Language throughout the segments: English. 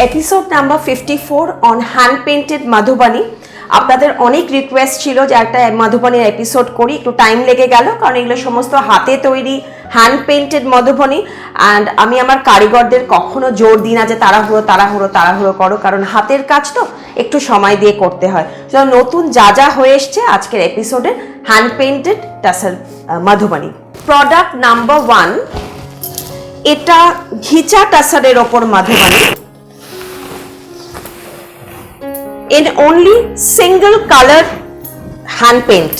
Episode number 54 on hand painted Madhubani. আপনাদের অনেক request ছিল যে একটা মাধুবানির এপিসোড করি, একটু টাইম লেগে গেল কারণ এগুলো সমস্ত হাতে তৈরি হ্যান্ড পেন্টেড মাধুবানি। অ্যান্ড আমি আমার কারিগরদের কখনো জোর দিই না যে তাড়াহুড়ো করো, কারণ হাতের কাজ তো একটু সময় দিয়ে করতে হয়। তো নতুন যা হয়ে এসছে আজকের এপিসোডে hand painted tussar Madhubani. Product number 1, এটা ঘিচা টাসারের ওপর Madhubani in only single color hand paint.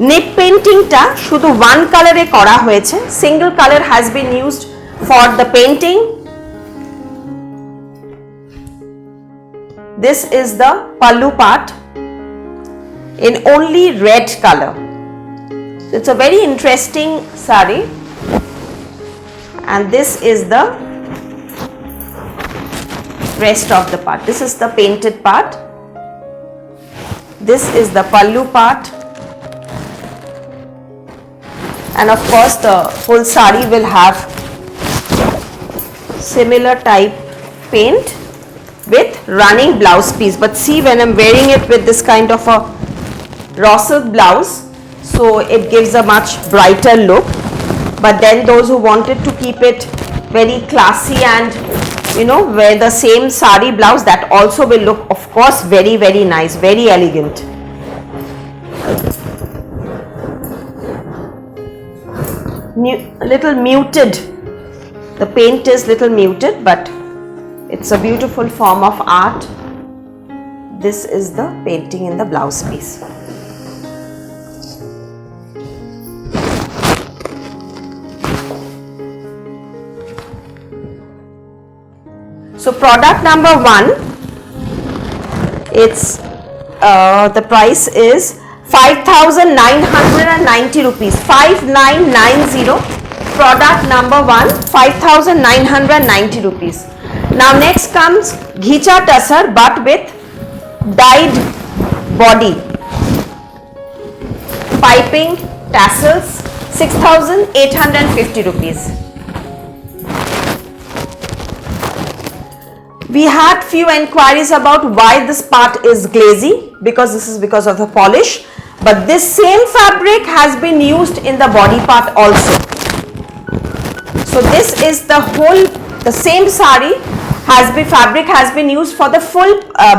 Nib painting টা শুধু one color এ করা হয়েছে, single color has been used for the painting. This is the pallu part in only red color. It's a very interesting sari, and this is the rest of the part. This is the painted part. This is the pallu part, and of course the full sari will have similar type paint with running blouse piece. But see, when I'm wearing it with this kind of a raw silk blouse, so it gives a much brighter look. But then those who wanted to keep it very classy and wear the same sari blouse, that also will look of course very nice, very elegant. Little muted, the paint is little muted, but it's a beautiful form of art. This is the painting in the blouse piece. So product number 1, it's the price is 5,990 rupees. 5990. Product number 1, 5,990 rupees. Now next comes Ghicha Tassar but with dyed body, piping, tassels, 6,850 rupees. We had few enquiries about why this part is glazy, because this is because of the polish, but this same fabric has been used in the body part also. So this is the same sari fabric has been used for the full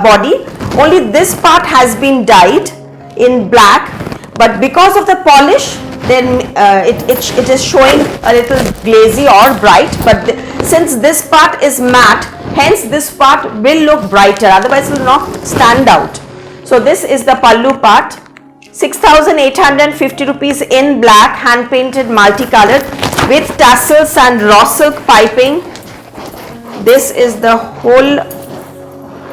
body, only this part has been dyed in black, but because of the polish then it is showing a little glazy or bright, but since this part is matte, hence this part will look brighter, otherwise it will not stand out. So this is the pallu part, 6,850 rupees in black, hand painted, multicolored with tassels and raw silk piping. This is the whole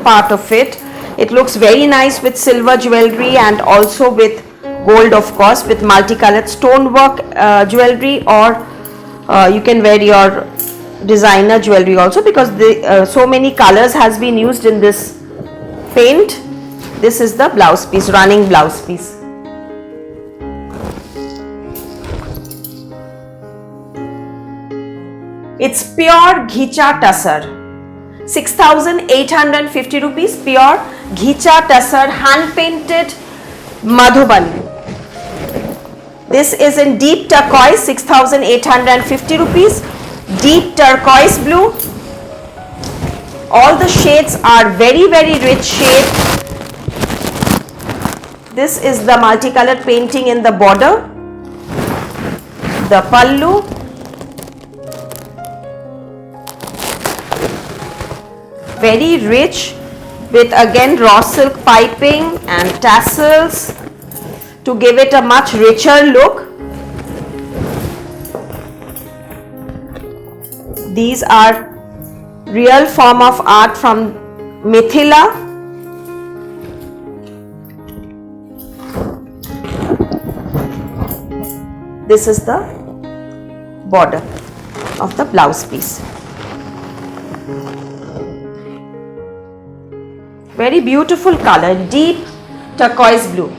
part of it. It looks very nice with silver jewelry and also with gold, of course, with multicolored stonework jewelry, or you can wear your designer jewelry also, because so many colors has been used in this paint. This is the blouse piece, running blouse piece. It's pure Ghicha Tassar, 6,850 rupees, pure Ghicha Tassar hand painted Madhubani. This is in deep turquoise, 6,850 rupees. Deep turquoise blue. All the shades are very rich shade. This is the multicolored painting in the border. The pallu. Very rich with again raw silk piping and tassels to give it a much richer look. These are real form of art from Mithila. This is the border of the blouse piece. Very beautiful color, deep turquoise blue,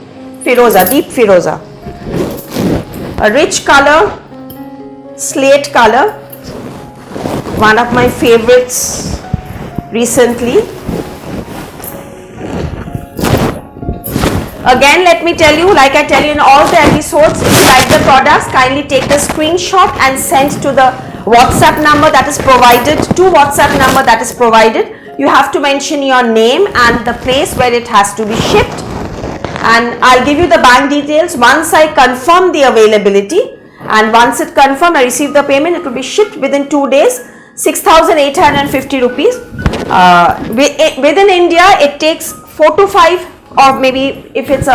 Firoza, deep Firoza. A rich color, slate color, one of my favorites recently. Again, let me tell you, like I tell you in all the episodes, if you like the products, kindly take the screenshot and send to the WhatsApp number that is provided, You have to mention your name and the place where it has to be shipped. And I'll give you the bank details once I confirm the availability. And once it confirmed, I receive the payment, it will be shipped within 2 days, 6,850 rupees. Within India, it takes 4 to 5, or maybe if it's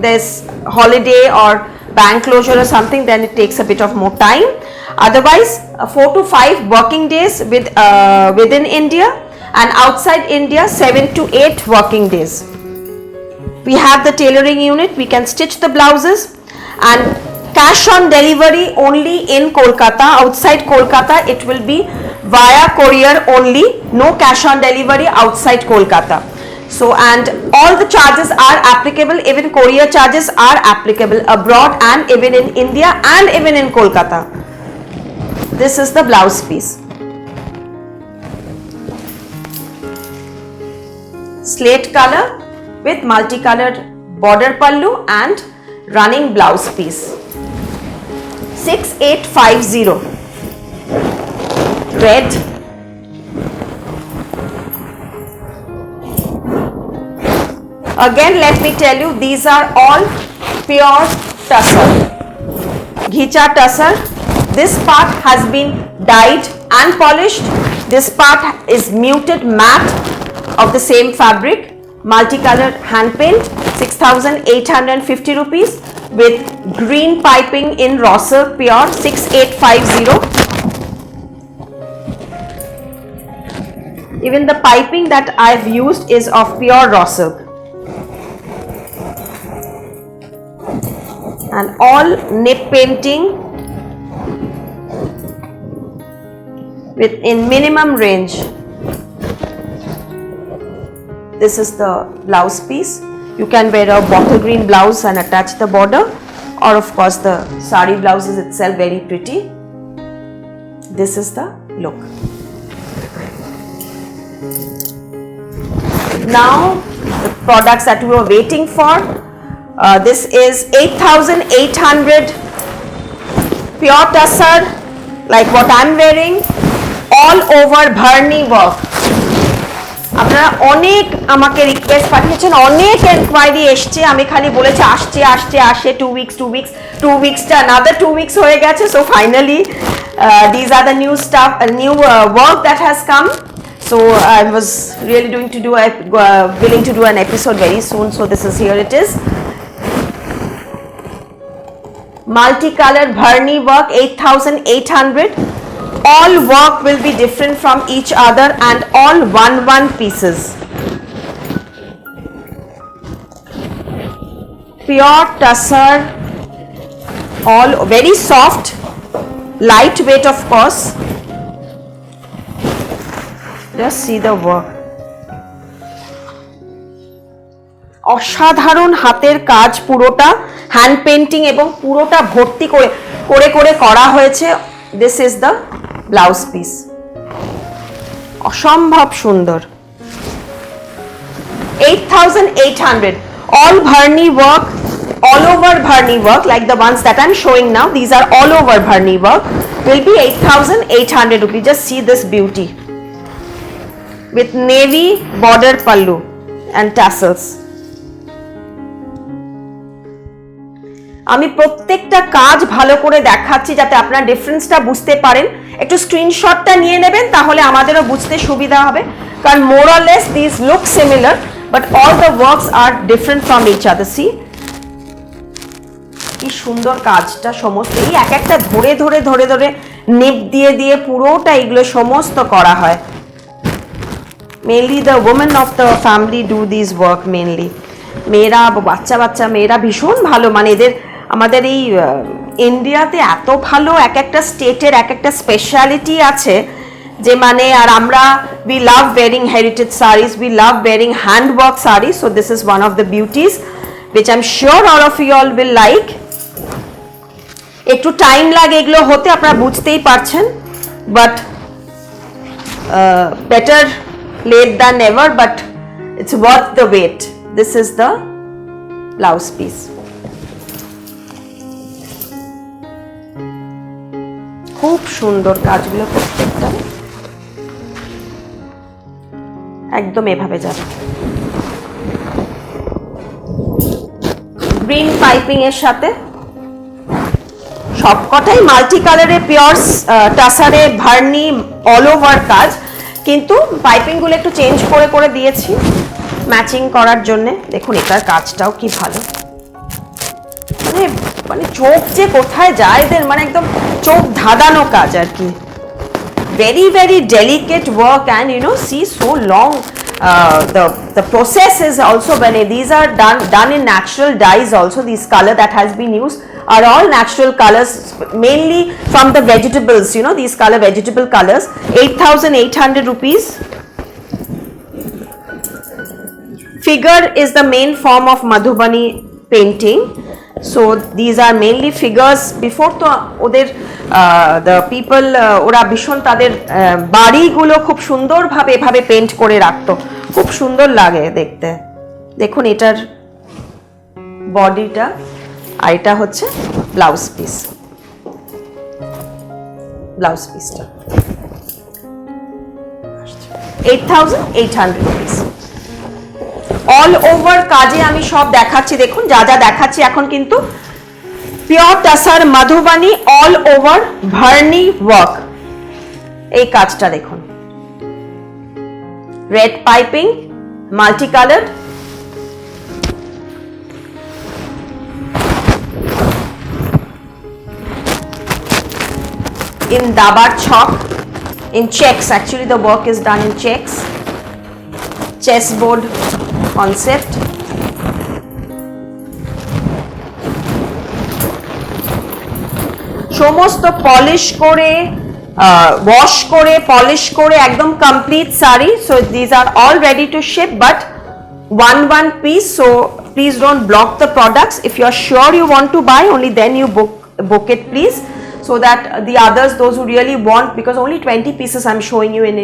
there's holiday or bank closure or something, then it takes a bit of more time. Otherwise, 4 to 5 working days within India, and outside India 7 to 8 working days. We have the tailoring unit, we can stitch the blouses, and cash on delivery only in Kolkata. Outside Kolkata it will be via courier only, no cash on delivery outside Kolkata. So, and all the charges are applicable, even courier charges are applicable abroad and even in India and even in Kolkata. This is the blouse piece. Slate color with multicolored border pallu and running blouse piece. 6850. Red. Again, let me tell you, these are all pure tussar. Ghicha tussar. This part has been dyed and polished. This part is muted matte of the same fabric. Multicolored hand paint, 6,850 rupees, with green piping in raw silk pure, 6850. Even the piping that I've used is of pure raw silk. And all nip painting in minimum range. This is the blouse piece. You can wear a bottle green blouse and attach the border, or of course the sari blouse is itself very pretty. This is the look. Now the products that we were waiting for. This is 8,800 pure tussar, like what I'm wearing, all over bharni work. আপনারা অনেক আমাকে request পাঠিয়েছেন, অনেক enquiry এসছে, আমি খালি বলেছি আসছে 2 weeks another 2 weeks হয়ে গেছে. So finally these are the new stuff, new work that has come. So I was really willing to do an episode very soon. So this is, here it is. Multicolored bharni work, 8,800. All work will be different from each other and all one pieces. Pure tussar, all very soft, lightweight of course. Just see the work. অসাধারণ হাতের কাজ, পুরোটা hand painting এবং পুরোটা ভর্তি করে করা হয়েছে. This is the blouse piece. অসম্ভব সুন্দর. 8,800. All bharni work, all over bharni work, like the ones that I'm showing now. These are all over bharni work. Will be 8,800 rupees. Just see this beauty. With navy border pallu and tassels. আমি প্রত্যেকটা কাজ ভালো করে দেখাচ্ছি যাতে আপনারা ডিফারেন্সটা বুঝতে পারেন. একটু স্ক্রিনশটটা নিয়ে নেবেন, তাহলে আমাদেরও বুঝতে সুবিধা হবে, কারণ more or less this look similar but all the works are different from each other. See কি সুন্দর কাজটা, সমস্ত এই এক একটা ধরে নেপ দিয়ে পুরোটা এগুলো সমস্ত করা হয়. Mainly the women of the family do this work. Mainly মেয়েরা, বাচ্চা মেয়েরা ভীষণ ভালো, মানে এদের আমাদের এই ইন্ডিয়াতে এত ভালো, এক একটা স্টেটের এক একটা স্পেশালিটি আছে যে মানে, আর আমরা we love wearing heritage sarees, we love wearing handwork sarees. So this is one of the beauties which I'm sure all of you all will like. একটু টাইম লাগে এগুলো হতে, আপনারা বুঝতেই পারছেন, but better late than never, but it's worth the wait. This is the blouse piece. খুব সুন্দর কাজগুলো প্রত্যেকটা একদম এভাবে যাবে। গ্রিন পাইপিং এর সাথে সবকটাই মাল্টি কালারে পিওর টাসারে ভার্নি অল ওভার কাজ, কিন্তু পাইপিং গুলো একটু চেঞ্জ করে করে দিয়েছি ম্যাচিং করার জন্য। দেখুন এটার কাজটাও কি ভালো, মানে চোখ যে কোথায় যায় এদের, মানে একদম চোখ ধাঁধানো কাজ আর কি। very very delicate work, and you know, see, so long the process is also, when these are done in natural dyes also, these color that has been used are all natural colors, mainly from the vegetables, you know, these color vegetable colors. 8,800 rupees. Figure is the main form of Madhubani painting, so these are mainly figures. Before to ওদের the people ওরা ভীষণ তাদের বাড়িগুলো খুব সুন্দরভাবে এভাবে paint করে রাখতো, খুব সুন্দর লাগে দেখতে। দেখুন এটার বডিটা, আর এটা হচ্ছে ব্লাউজ পিস। ব্লাউজ পিসটা 8,800 rupees. অল ওভার কাজে আমি সব দেখাচ্ছি, দেখুন যা যা দেখাচ্ছি এখন কিন্তু pure tussar Madhubani all over bharni work. এই কাজটা দেখুন, red piping, multi colour, in dabar chalk, in checks, actually the work is done in checks, chessboard concept. সমস্ত পলিশ করে ওয়াশ করে পলিশ করে একদম complete sari. So this are all ready to ship, but one piece, so please don't block the products. If you are sure you want to buy, only then you book it please, so that the others, those who really want, because only 20 pieces I'm showing you in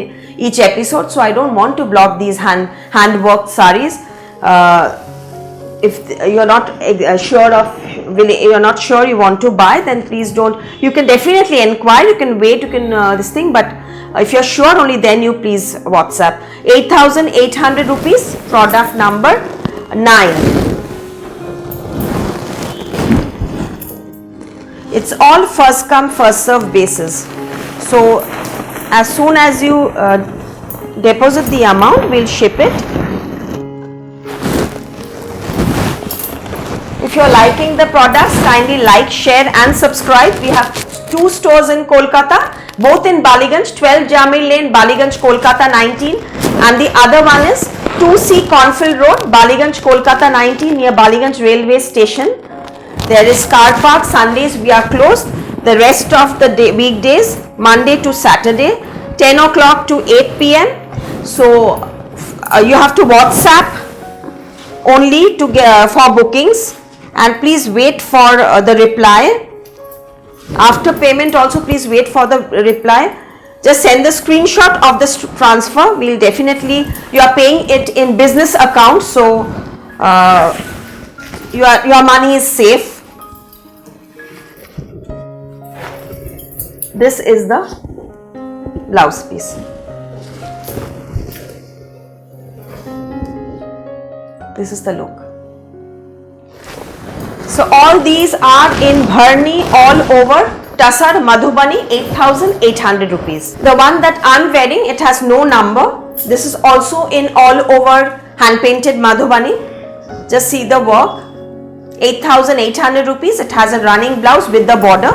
each episode, so I don't want to block these hand worked sarees. If you're not sure of, you're not sure you want to buy, then please don't. You can definitely inquire, you can wait, you can this thing, but if you're sure, only then you please WhatsApp. 8,800 rupees, product number 9. It's all first come first serve basis, so as soon as you deposit the amount, we'll ship it. If you're liking the products, kindly like, share and subscribe. We have 2 stores in Kolkata, both in Baliganj, 12 Jamil Lane, Baliganj, Kolkata 19, and the other one is 2C Cornfield Road, Baliganj, Kolkata 19, near Baliganj railway station. There is car park. Sundays we are closed. The rest of the day, weekdays, Monday to Saturday, 10 o'clock to 8 p.m. So you have to WhatsApp only to for bookings, and please wait for the reply. After payment also please wait for the reply. Just send the screenshot of this transfer. We'll definitely, you are paying it in business account, so your money is safe. This is the blouse piece. This is the look. So all these are in Bharni all over Tasar Madhubani, 8,800 rupees. The one that I'm wearing, it has no number. This is also in all over hand painted Madhubani. Just see the work. 8,800 rupees. It has a running blouse with the border.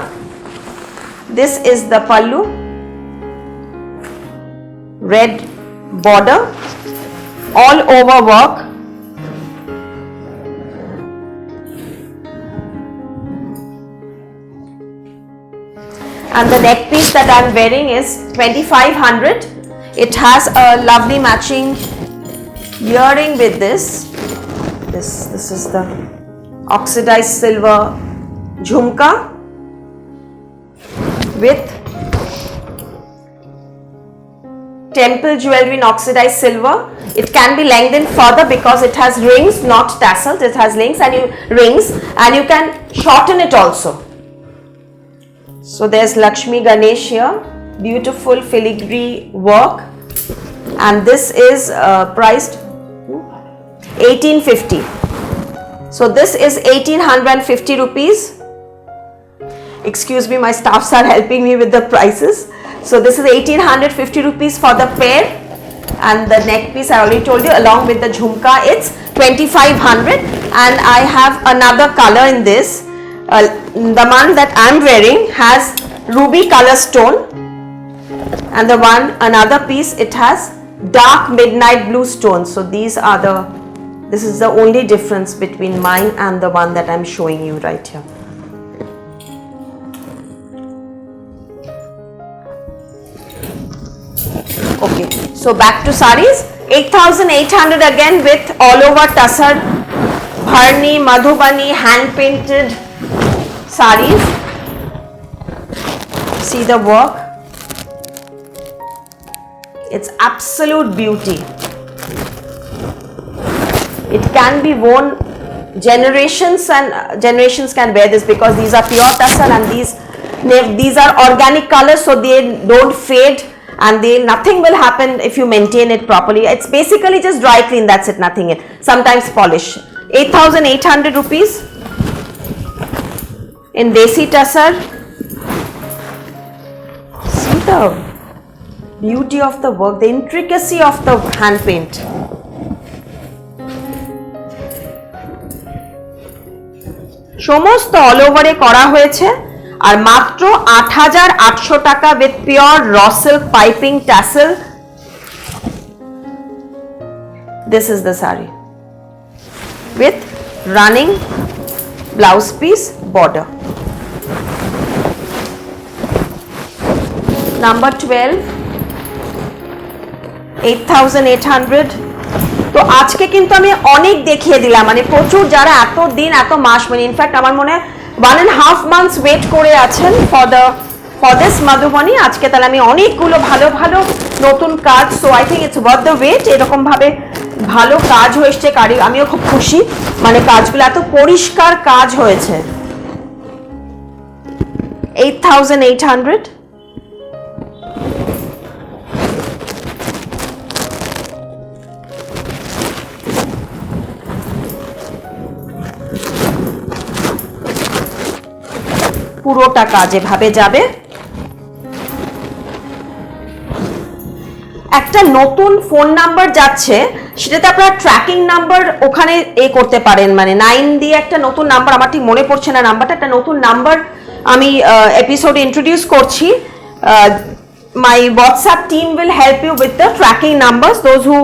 This is the pallu, red border, all over work. And the neck piece that I'm wearing is 2,500. It has a lovely matching earring with this. This is the oxidized silver jhumka with temple jewelry in oxidized silver. It can be lengthened further because it has rings, not tassels. It has rings and you can shorten it also. So there's Lakshmi Ganesh here, beautiful filigree work, and this is priced 1850. So this is 1850 rupees. Excuse me, my staffs are helping me with the prices. So this is 1850 rupees for the pair, and the neck piece I already told you, along with the jhumka, it's 2500. And I have another color in this. The one that I'm wearing has ruby color stone, and the one, another piece, it has dark midnight blue stone. So this is the only difference between mine and the one that I'm showing you right here. Okay, so back to saris. 8,800 again with all over tussar, bharni, madhubani, hand painted saris. See the work. It's absolute beauty. It can be worn, generations and generations can wear this because these are pure tussar, and these are organic colors, so they don't fade, and nothing will happen if you maintain it properly. It's basically just dry clean, that's it, nothing else. Sometimes polish. 8,800 rupees in desi tussar. See the beauty of the work, the intricacy of the hand paint. সমস্ত all ওভারে করা হয়েছে, আর মাত্র 8,800 টাকা with pure raw silk piping tassel. This is the saree with running blouse piece border. Number 12, 8,800. তো আজকে কিন্তু আমি অনেক দেখিয়ে দিলাম, মানে প্রচুর, যারা এত দিন এত মাস, মানে ইনফ্যাক্ট আমার মনে হয় 1.5 months ওয়েট করে আছেন ফর দিস মধুবনী। আজকে তাহলে আমি অনেকগুলো ভালো ভালো নতুন কাজ, so I think it's worth the wait. এরকম ভাবে ভালো কাজ হয়েছে, আমিও খুব খুশি, মানে কাজগুলো এত পরিষ্কার কাজ হয়েছে। 8,800। পুরোটা কাজ এভাবে যাবে। একটা নতুন ফোন নাম্বার যাচ্ছে, সেটাতে আপনারা ট্র্যাকিং নাম্বার ওখানে করতে পারেন, মানে 9 দিয়ে একটা নতুন নাম্বার, আমার ঠিক মনে পড়ছে না নাম্বারটা, একটা নতুন নাম্বার আমি এপিসোডে ইন্ট্রোডিউস করছি। My WhatsApp team will help you with the tracking numbers. Those who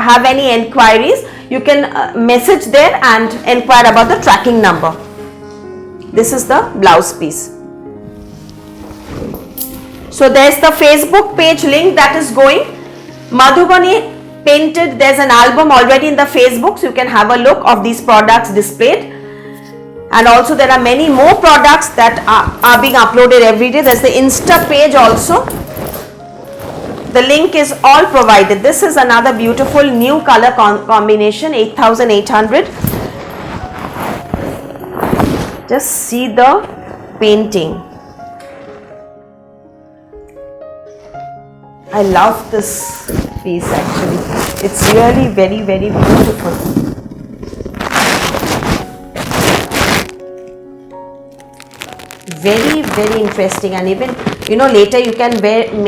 have any enquiries, you can message there and inquire about the tracking number. This is the blouse piece. So there's the Facebook page link that is going. Madhubani painted, there's an album already in the Facebook, so you can have a look of these products displayed. And also there are many more products that are being uploaded every day. There's the Insta page also. The link is all provided. This is another beautiful new color combination, 8,800. Just see the painting. I love this piece actually. It's really very, very beautiful. Very, very interesting, and even later you can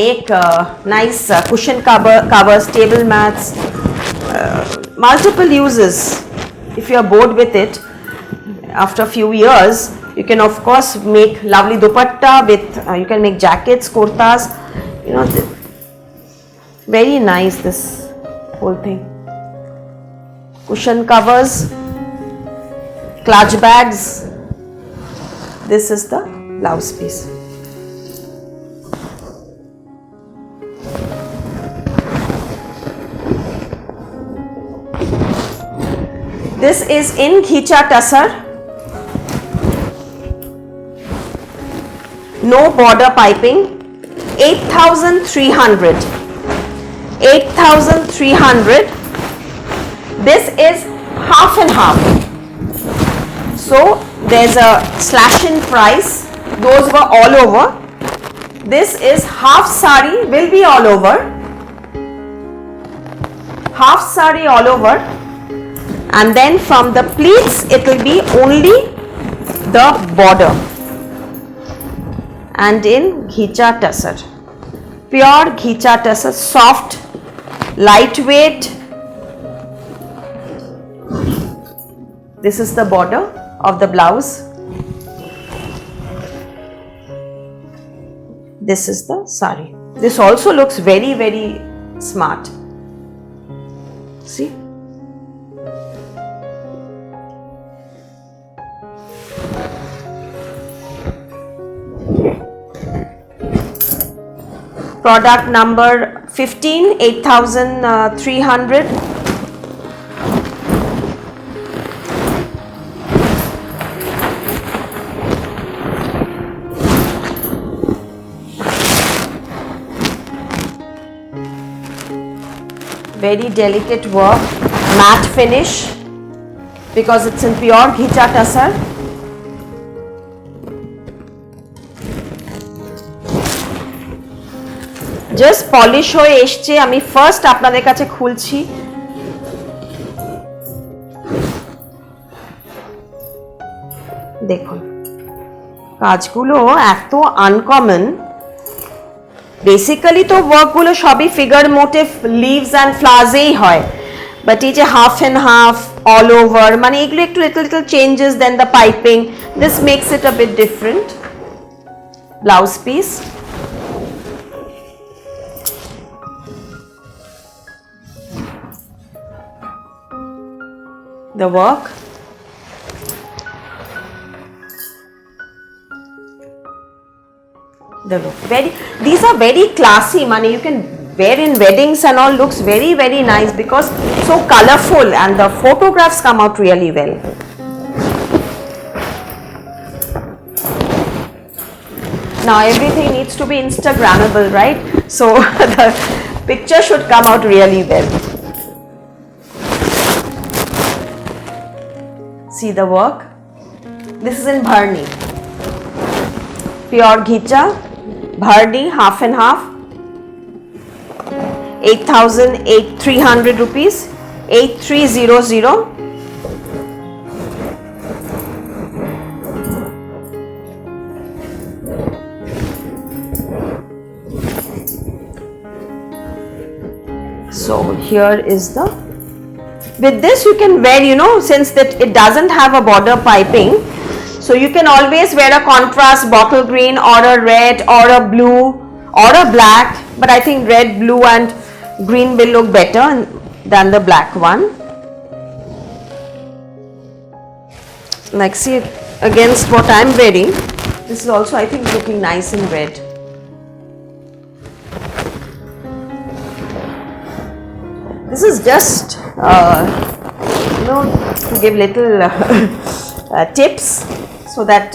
make nice cushion covers, table mats, multiple uses. If you are bored with it, after a few years, you can of course make lovely dupatta with, you can make jackets, kurtas, very nice this whole thing. Cushion covers, clutch bags. This is the blouse piece. This is in Khicha Tussar. No border piping. 8,300. 8,300. This is half and half. So there's a slash in price. Those were all over. This is half sari, will be all over. Half sari all over. And then from the pleats, it will be only the border. And in ghicha tussar. Pure ghicha tussar, soft, lightweight. This is the border of the blouse. This is the sari. This also looks very, very smart. See? Product number 15, 8,300. Very delicate work, matte finish, because it's in pure ghicha tussar. Just polish হয়ে এসছে, আমি first আপনাদের কাছে খুলছি। দেখুন কাজগুলো এত uncommon. Basically তো ওয়ার্কগুলো সবই ফিগার মোটিভ, লিভস অ্যান্ড ফ্লাওয়ার্সেই হয়, বাট এই যে half and half, all over, মানে এগুলো একটু little changes, then the piping, this makes it a bit different. Blouse piece, the work, the look, these are very classy, money you can wear in weddings and all, looks very, very nice because so colorful and the photographs come out really well. Now everything needs to be Instagrammable, right? So the picture should come out really well. See the work. This is in Bharni, pure ghicha, Bharni, half and half, 8,300 rupees, 8300. So here is the, with this you can wear, you know, since that it doesn't have a border piping, so you can always wear a contrast bottle green or a red or a blue or a black, but I think red, blue and green will look better than the black one. Like see, against what I'm wearing, this is also I think looking nice in red. This is just you know, to give little tips so that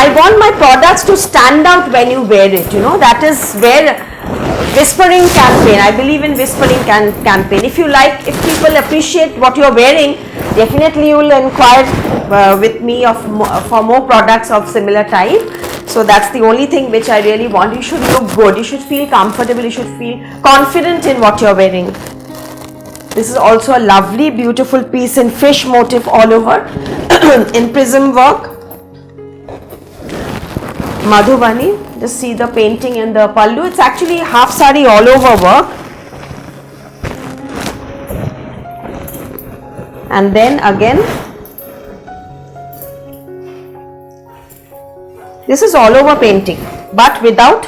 I want my products to stand out when you wear it, you know, that is where whispering campaign, I believe in whispering campaign. If you like, if people appreciate what you're wearing, definitely you will inquire with me for more products of similar type. So that's the only thing which I really want. You should look good, you should feel comfortable, you should feel confident in what you're wearing. This is also a lovely beautiful piece in fish motif all over in prism work. Madhubani, just see the painting in the pallu. It's actually half sari all over work. And then again, this is all over painting but without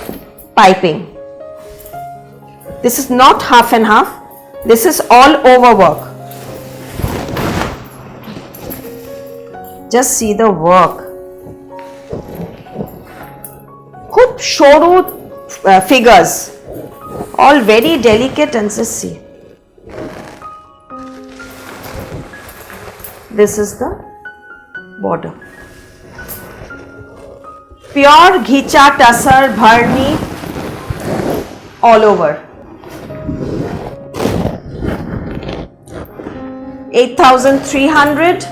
piping. This is not half and half, this is all over work. Just see the work. Khub shoru figures, all very delicate, and just see. This is the border. Pure ghicha tussar, Bharni, all over. 8,300.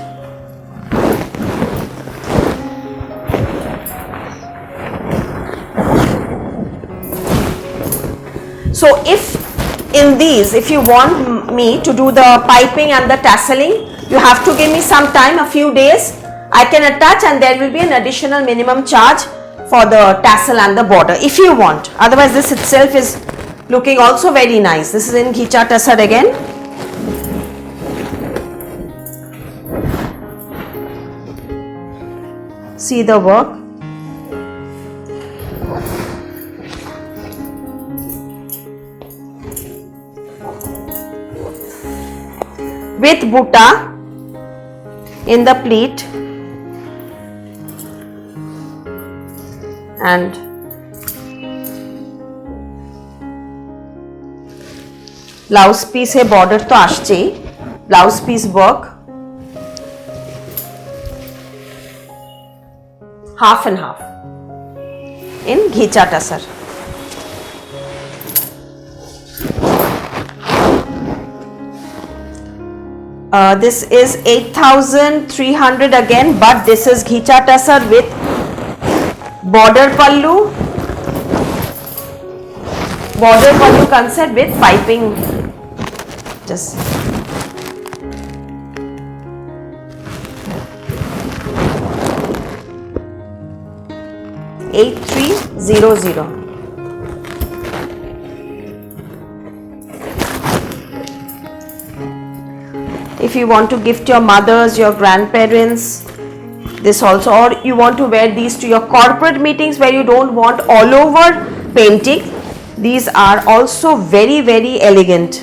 So if in these, if you want me to do the piping and the tasseling, you have to give me some time, a few days. I can attach, and there will be an additional minimum charge for the tassel and the border if you want. Otherwise, this itself is looking also very nice. This is in Ghicha Tussar again. See the work. With butta in the pleat and blouse piece है, border तो आश्चे ही, blouse piece work half and half in Ghicha Tussar. This is 8,300 again, but this is Ghicha Tussar with border pallu concept with piping. Just 8,300. If you want to gift your mothers, your grandparents, this also, or you want to wear these to your corporate meetings where you don't want all over painting, these are also very, very elegant.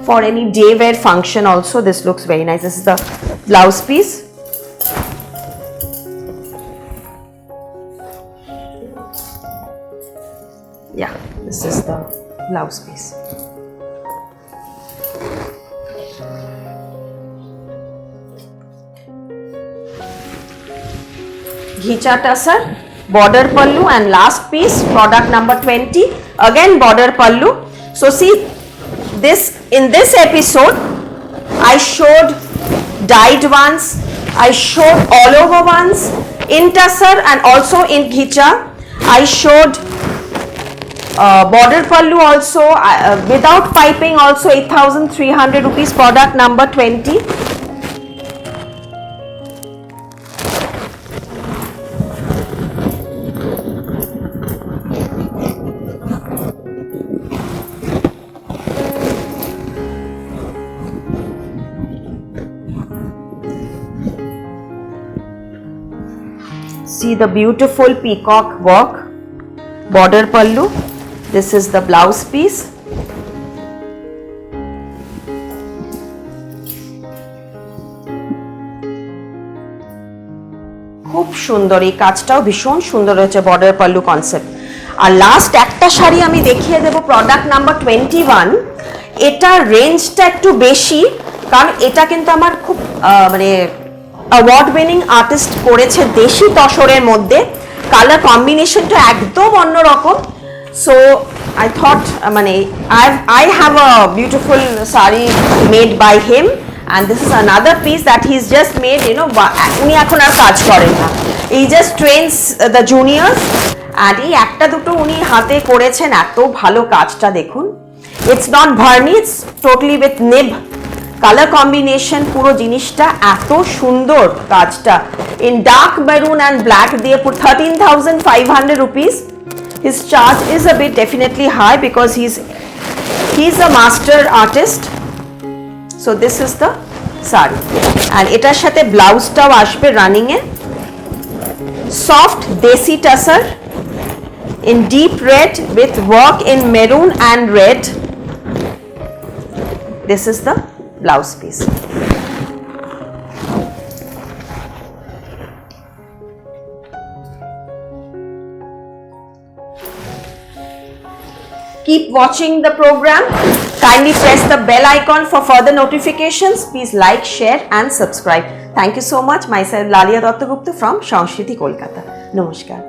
For any day wear function also, this looks very nice. This is the blouse piece. Yeah, this is the blouse piece. Ghicha Tussar, border pallu, and last piece, product number 20, again border pallu. So see, this in this episode I showed dyed ones, I showed all over ones in Tussar, and also in Ghicha I showed border pallu also, without piping also. 8,300 rupees, product number 20. See the beautiful peacock work, border pallu. This is the blouse piece. খুব সুন্দর, এই কাজটাও ভীষণ সুন্দর হয়েছে, border pallu concept. আর last একটা শাড়ি আমি দেখিয়ে দেব, প্রোডাক্ট নাম্বার 21। এটা রেঞ্জটা একটু বেশি, কারণ এটা কিন্তু আমার খুব মানে অ্যাওয়ার্ড উইনিং আর্টিস্ট করেছে দেশি তসরের মধ্যে। কালার কম্বিনেশনটা একদম অন্যরকম। So I thought, I have a beautiful sari made by him, and this is another piece that he's just made, উনি এখন আর কাজ করেন না, he just trains the juniors, and এই একটা দুটো উনি হাতে করেছেন, এত ভালো কাজটা দেখুন। It's not bharni, it's totally with nib. Colour combination পুরো জিনিসটা এত সুন্দর, কাজটা in dark maroon and black দিয়ে 13,500 rupees. His charge is a bit definitely high because he's a master artist. So this is the sari, and এটার সাথে ব্লাউজটাও আসবে running A. Soft desi tussar in deep red with work in maroon and red. This is the blouse piece. Keep watching the program. Kindly press the bell icon for further notifications. Please like, share and subscribe. Thank you so much. Myself Lalia Dattagupta from Sanskriti, Kolkata. Namaskar.